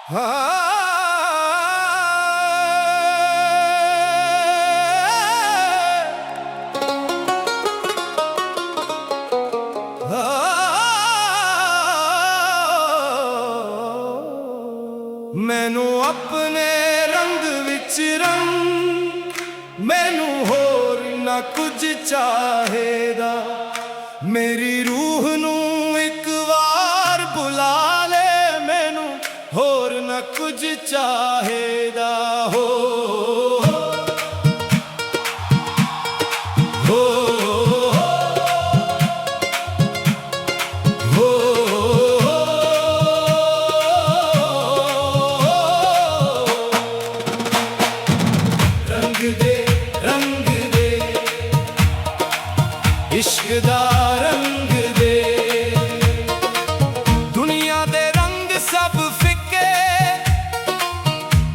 मैनू अपने रंग विच रंग, मैनू होर ना कुछ चाहेदा। मेरी रूह नू एक बार बुला ले, मैनू होर ना कुछ चाहेदा। हो इश्क दा रंग दे, दुनिया दे रंग सब फिके,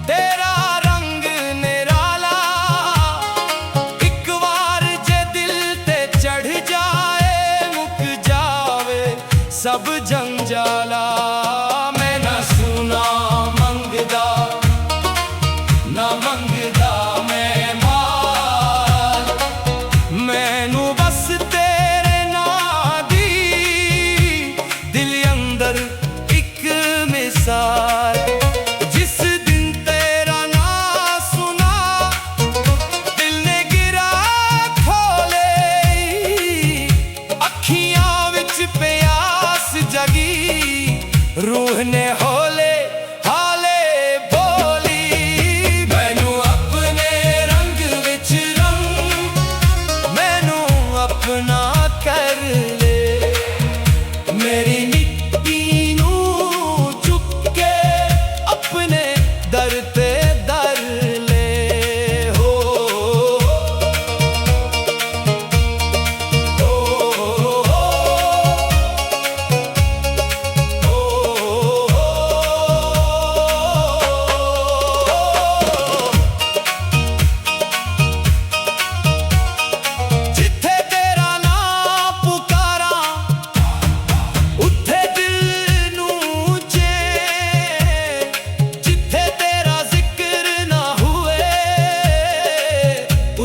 तेरा रंग निराला। एक बार जे दिल ते चढ़ जाए, मुक जावे सब जंजाला। मैं ना सुना मंगदा, ना मंगदा मैं माल, मैनू बस तेरे नाम दी दिल अंदर एक मिसाल। जिस दिन तेरा नाम सुना, दिल ने गिरा खोले, अखियां विच प्यास जगी, रूह ने होले हाले बोली। मैनू अपने रंग विच रंग, मैनू अपना कर ले, मेरी मिट्टी नू चुक के अपने दर ते दर ले। हो जिथे तेरा नाम पुकारा, उत्थे दिल नू चैन, जिथे तेरा जिक्र ना हुए,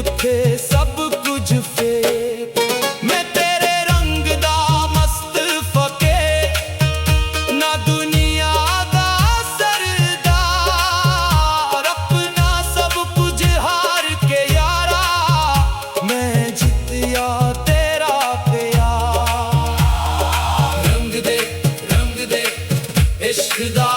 उत्थे सब कुछ फेक। मैं तेरे रंग दा मस्त फकीर, ना दुनिया दा सरदार, अपना सब कुछ हार के यारा, मैं जितया तेरा प्यार। रंग दे इश्क दा